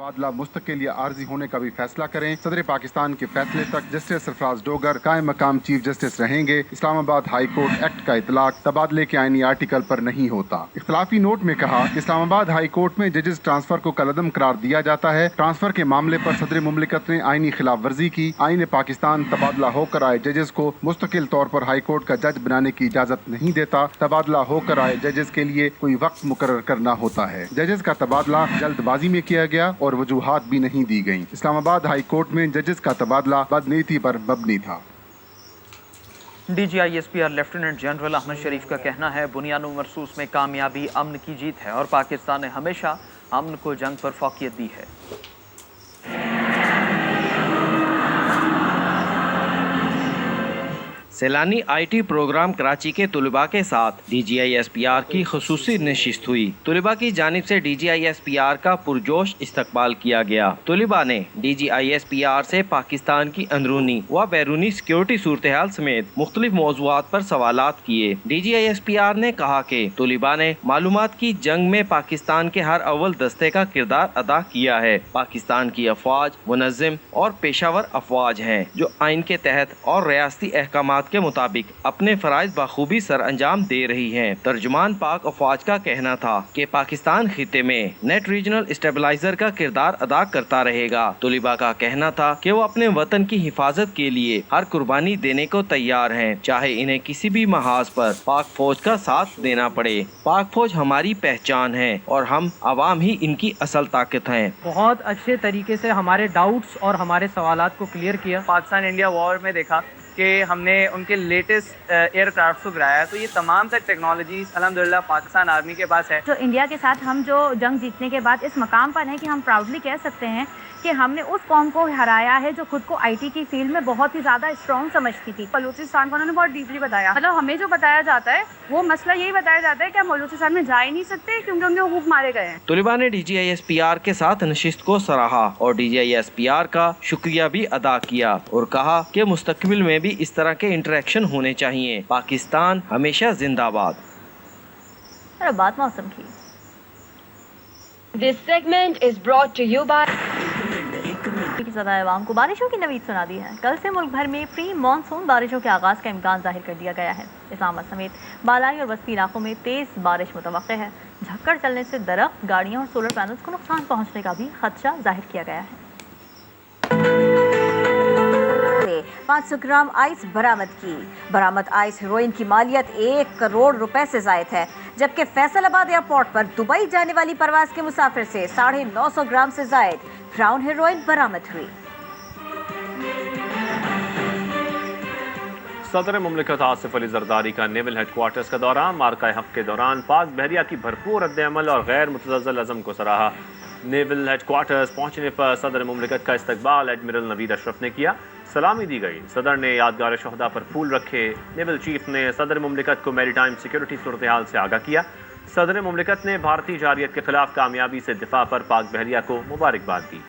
तबादला मुस्तकिल या आर्जी होने का भी फैसला करें। सदर पाकिस्तान के फैसले तक जस्टिस सरफराज डोगर कायम मकाम चीफ जस्टिस रहेंगे। इस्लामाबाद हाई कोर्ट एक्ट का इतलाक तबादले के आईनी आर्टिकल पर नहीं होता। इख्तलाफी नोट में कहा कि इस्लामाबाद हाई कोर्ट में जजेस ट्रांसफर को कलअदम करार दिया जाता है। ट्रांसफर के मामले पर सदर मुमलिकत ने आईनी खिलाफ वर्जी की। आईन पाकिस्तान तबादला होकर आए जजेस को मुस्तकिल तौर पर हाई कोर्ट का जज बनाने की इजाजत नहीं देता। तबादला होकर आए जजेस के लिए कोई वक्त मुकर्रर करना होता है। जजेस का तबादला जल्दबाजी में किया गया और वजूहात भी नहीं दी गईं। इस्लामाबाद हाई कोर्ट में जजेस का तबादला बदनीति पर मबनी था। DGISPR लेफ्टिनेंट जनरल अहमद शरीफ का कहना है बुनियाद मरसूस में कामयाबी अमन की जीत है और पाकिस्तान ने हमेशा अमन को जंग पर फौकियत दी है। सैलानी IT प्रोग्राम कराची के तुलबा के साथ DGISPR की खुसूसी नशिस्त हुई। तुलबा की जानिब से DGISPR का पुरजोश इस्तकबाल किया गया। तुलबा ने DGISPR से पाकिस्तान की अंदरूनी व बैरूनी सिक्योरिटी सूरत हाल समेत मुख्तलिफ मौज़ूआत पर सवालात किए। DGISPR ने कहा कि तुलबा ने मालूमात की जंग में पाकिस्तान के हर अव्वल दस्ते का किरदार अदा किया है। पाकिस्तान की अफवाज मुनज़्ज़म और पेशावर अफवाज हैं जो आइन के तहत और रियासती अहकामात के मुताबिक अपने फराइज बखूबी सर अंजाम दे रही हैं। तर्जुमान पाक अफवाज का कहना था कि पाकिस्तान खिते में नेट रीजनल स्टेबलाइजर का किरदार अदा करता रहेगा। तुलिबा का कहना था कि वो अपने वतन की हिफाजत के लिए हर कुर्बानी देने को तैयार हैं, चाहे इन्हें किसी भी महाज पर पाक फौज का साथ देना पड़े। पाक फौज हमारी पहचान है और हम आवाम ही इनकी असल ताकत हैं। बहुत अच्छे तरीके से हमारे डाउट्स और हमारे सवालात को क्लियर किया। पाकिस्तान इंडिया वॉर में देखा कि हमने उनके लेटेस्ट एयरक्राफ्ट को गिराया, तो ये तमाम तक टेक्नोलॉजीज अल्हम्दुलिल्लाह पाकिस्तान आर्मी के पास है। जो इंडिया के साथ हम जो जंग जीतने के बाद इस मकाम पर हैं कि हम प्राउडली कह सकते हैं कि हमने उस कौम को हराया है जो खुद को IT की फील्ड में बहुत ही ज़्यादा स्ट्रॉन्ग समझती थी। बलूचिस्तान को उन्होंने बहुत डीपली बताया। मतलब हमें जो बताया जाता है वो मसला यही बताया जाता है कि हम बलूचिस्तान में जा ही नहीं सकते क्योंकि उनके हुकूक मारे गए हैं। तुलिबा ने DGISPR के साथ नशिस्त को सराहा और DGISPR का शुक्रिया भी अदा किया और कहा कि मुस्तकबिल में भी इस तरह के इंटरेक्शन होने चाहिए। पाकिस्तान हमेशा जिंदाबाद। बात मौसम की। This segment is brought to you by ज़्यादा अवाम को बारिशों की नवीद सुना दी है। कल से मुल्क भर में प्री मानसून बारिशों के आगाज का इम्कान जाहिर कर दिया गया है। इस्लामाबाद समेत बालाई और वस्ती इलाकों में तेज बारिश मुतवक्के है। झक्कड़ चलने से दरख्त, गाड़ियाँ और सोलर पैनल्स को नुकसान पहुँचने का भी खदशा जाहिर किया गया है। 500 ग्राम आइस बरामद की। बरामद आइस हेरोइन की मालियत 1 करोड़ रुपए से जायद है, जबकि फैसलाबाद एयरपोर्ट पर दुबई जाने वाली परवाज के मुसाफिर से 950 ग्राम से जायद ब्राउन हेरोइन बरामद हुई। सदर मुमलिकत आसिफ अली जरदारी का नेवल हेडक्वार्टर्स का दौरा। मार्का हक के दौरान पाक बहरिया की भरपूर रद्द-ए-अमल और गैर मुतज़्ज़ल अज़म को सराहा। नेवल हेडक्वार्टर्स पहुंचने पर सदर मुमलिकत का इस्तकबाल एडमिरल नवीद अशरफ ने किया। सलामी दी गई। सदर ने यादगार शहदा पर फूल रखे। नेवल चीफ ने सदर मुमलिकत को मैरीटाइम सिक्योरिटी सूरत हाल से आगाह किया। सदर मुमलिकत ने भारतीय जारियत के खिलाफ कामयाबी से दिफा पर पाक बहरिया को मुबारकबाद दी।